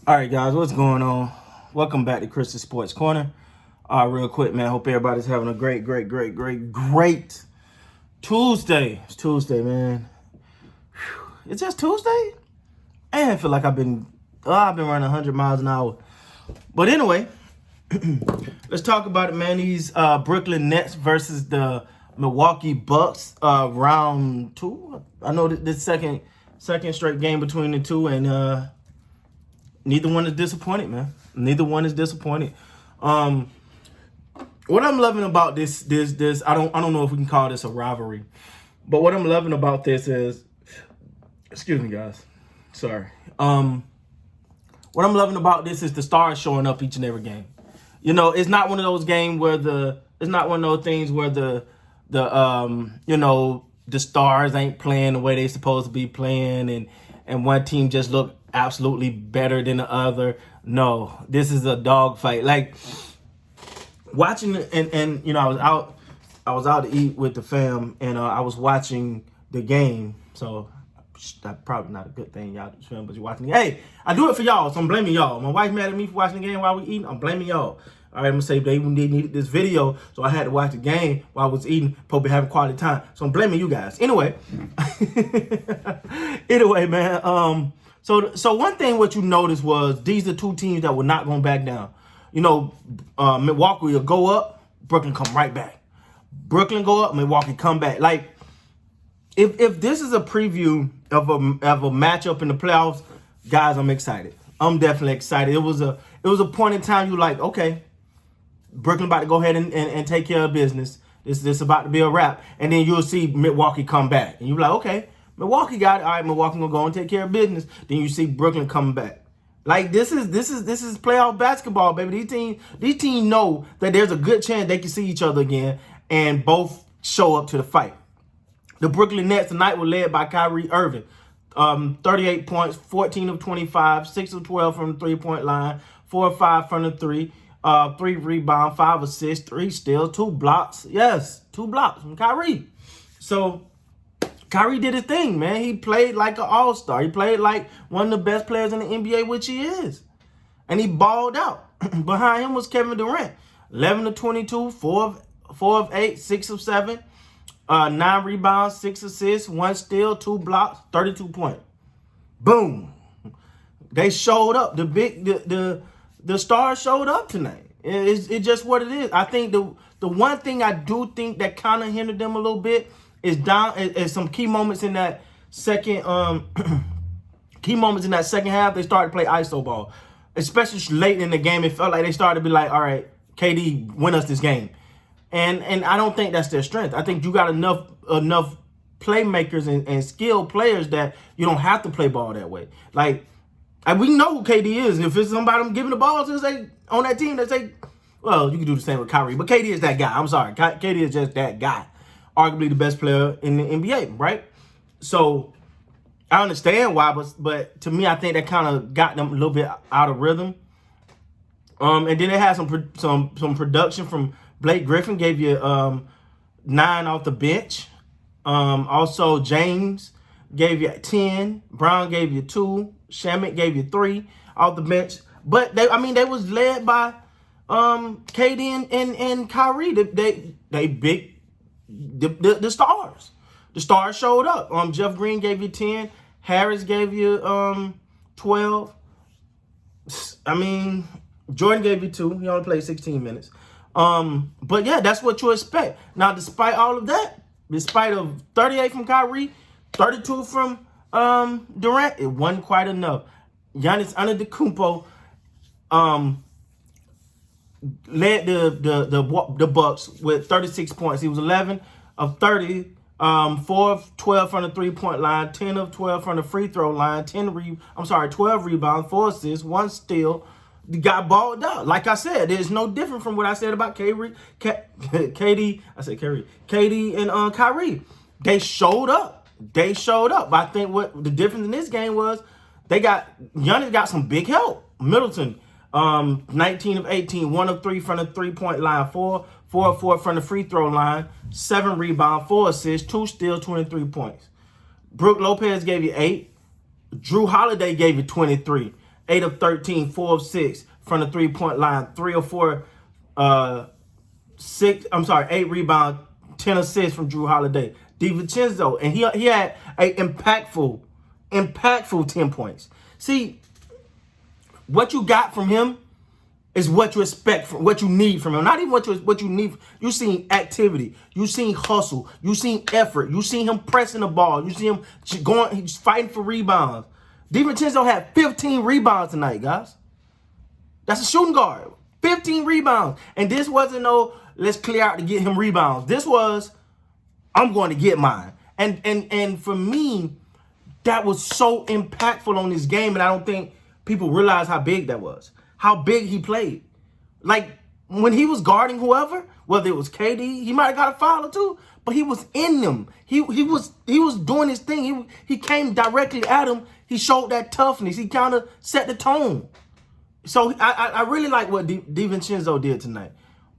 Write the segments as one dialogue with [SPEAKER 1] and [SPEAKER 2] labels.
[SPEAKER 1] All right, guys, what's going on? Welcome back to Chris's Sports Corner. Real quick, man. Hope everybody's having a great Tuesday. It's Tuesday, man. Whew. It's just Tuesday? Man, I feel like I've been running 100 miles an hour. But anyway, let's talk about it, man. These Brooklyn Nets versus the Milwaukee Bucks, round 2. I know this second straight game between the two, and neither one is disappointed, man. Neither one is disappointed. What I'm loving about this, I don't know if we can call this a rivalry, but what I'm loving about this is, excuse me, guys, sorry. What I'm loving about this is the stars showing up each and every game. You know, it's not one of those games where it's not one of those things where the stars ain't playing the way they supposed to be playing, and one team just look absolutely better than the other. No, this is a dogfight. Like watching, and I was out to eat with the fam, and I was watching the game. So that's probably not a good thing, y'all, but you're watching. Hey, I do it for y'all, so I'm blaming y'all. My wife mad at me for watching the game while we eating. I'm blaming y'all. All right, I'm gonna say they needed this video, so I had to watch the game while I was eating. Probably having quality time, so I'm blaming you guys. Anyway, man. So one thing what you noticed was these are two teams that were not going to back down. You know, Milwaukee will go up, Brooklyn come right back. Brooklyn go up, Milwaukee come back. Like, if this is a preview of a matchup in the playoffs, guys, I'm excited. I'm definitely excited. It was a point in time you like, okay, Brooklyn about to go ahead and take care of business. This about to be a wrap, and then you'll see Milwaukee come back, and you're like, okay. Milwaukee got it. All right, Milwaukee gonna go and take care of business. Then you see Brooklyn coming back. Like this is playoff basketball, baby. These teams know that there's a good chance they can see each other again and both show up to the fight. The Brooklyn Nets tonight were led by Kyrie Irving. 38 points, 14 of 25, 6 of 12 from the three-point line, 4 of 5 from the three, 3 rebounds, 5 assists, 3 steals, 2 blocks. Yes, 2 blocks from Kyrie. So Kyrie did his thing, man. He played like an all-star. He played like one of the best players in the NBA, which he is. And he balled out. Behind him was Kevin Durant. 11 of 22, 4 of 8, 6 of 7, 9 rebounds, 6 assists, 1 steal, 2 blocks, 32 points. Boom. They showed up. The stars showed up tonight. It's just what it is. I think the one thing I do think that kind of hindered them a little bit is some key moments in that second half. They started to play iso ball, especially late in the game. It felt like they started to be like, all right, KD, win us this game, and I don't think that's their strength. I think you got enough playmakers and skilled players that you don't have to play ball that way. Like, we know who KD is. If it's somebody I'm giving the ball to, say on that team, they say, well, you can do the same with Kyrie, but KD is that guy. I'm sorry, KD is just that guy. Arguably the best player in the NBA, right? So I understand why, but to me, I think that kind of got them a little bit out of rhythm. And then they had some production from Blake Griffin, gave you 9 off the bench. Also James gave you 10. Brown gave you 2. Shamet gave you 3 off the bench. But they was led by KD and Kyrie. They big. The stars. The stars showed up. Jeff Green gave you 10. Harris gave you 12. Jordan gave you 2. He only played 16 minutes. But yeah, that's what you expect. Now, despite all of that, despite of 38 from Kyrie, 32 from Durant, it wasn't quite enough. Giannis Antetokounmpo led the Bucks with 36 points. He was 11 of 30, 4 of 12 from the three-point line, 10 of 12 from the free throw line, 12 rebounds, 4 assists, 1 steal. He got balled out. Like I said, there's no different from what I said about KD and Kyrie. They showed up. But I think what the difference in this game was, Giannis got some big help. Middleton, 19 of 18, 1 of 3 from the three-point line, 4 of 4 from the free throw line, 7 rebounds, 4 assists, 2 steals, 23 points. Brook Lopez gave you 8. Drew Holiday gave you 23. 8 of 13, 4 of 6 from the 3-point line, 3 or 4, 8 rebounds, 10 assists from Drew Holiday. DiVincenzo, and he had a impactful 10 points. See, what you got from him is what you expect from, what you need from him. Not even what you need. You seen activity. You seen hustle. You seen effort. You seen him pressing the ball. You see him he's fighting for rebounds. DiVincenzo had 15 rebounds tonight, guys. That's a shooting guard. 15 rebounds. And this wasn't no, let's clear out to get him rebounds. This was, I'm going to get mine. And for me, that was so impactful on this game, and I don't think people realize how big that was. How big he played. Like, when he was guarding whoever, whether it was KD, he might have got a foul or two, but he was in them. He was doing his thing. He came directly at him. He showed that toughness. He kind of set the tone. So I really like what DiVincenzo did tonight.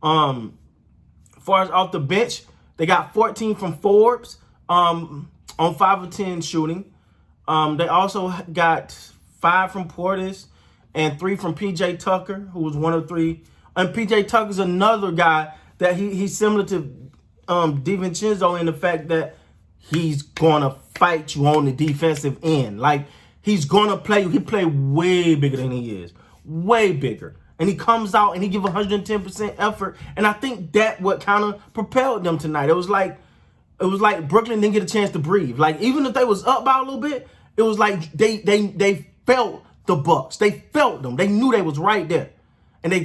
[SPEAKER 1] As far as off the bench, they got 14 from Forbes on 5 of 10 shooting. They also got 5 from Portis and 3 from PJ Tucker, who was 1 of 3. And PJ Tucker's another guy that he's similar to DiVincenzo in the fact that he's gonna fight you on the defensive end. Like, he's gonna play. He played way bigger than he is, way bigger. And he comes out and he give 110% effort. And I think that what kind of propelled them tonight. It was like Brooklyn didn't get a chance to breathe. Like, even if they was up by a little bit, it was like they felt the Bucks. They felt them. They knew they was right there. And they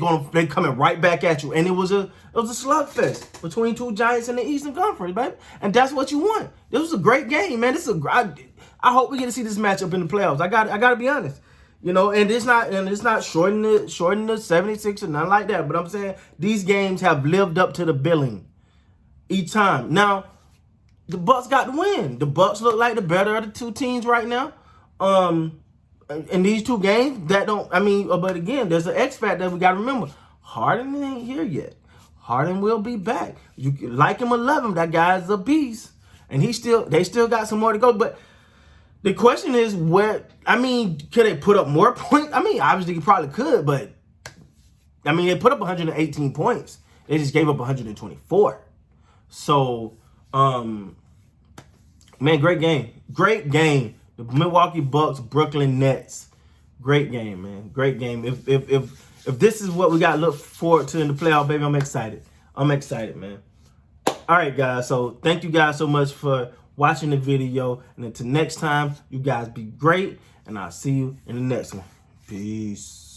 [SPEAKER 1] coming right back at you. And it was a slugfest between two giants in the Eastern Conference, baby. And that's what you want. This was a great game, man. I hope we get to see this matchup in the playoffs. I gotta be honest. You know, and it's not shorting the 76 or nothing like that. But I'm saying these games have lived up to the billing each time. Now, the Bucks got the win. The Bucks look like the better of the two teams right now. In these two games, but again, there's an X factor that we got to remember. Harden ain't here yet. Harden will be back. You like him or love him, that guy's a beast. And they still got some more to go. But the question is could they put up more points? Obviously you probably could, but they put up 118 points. They just gave up 124. So, man, great game. Great game. The Milwaukee Bucks, Brooklyn Nets. Great game, man. Great game. If this is what we got to look forward to in the playoff, baby, I'm excited. I'm excited, man. All right, guys. So thank you guys so much for watching the video. And until next time, you guys be great. And I'll see you in the next one. Peace.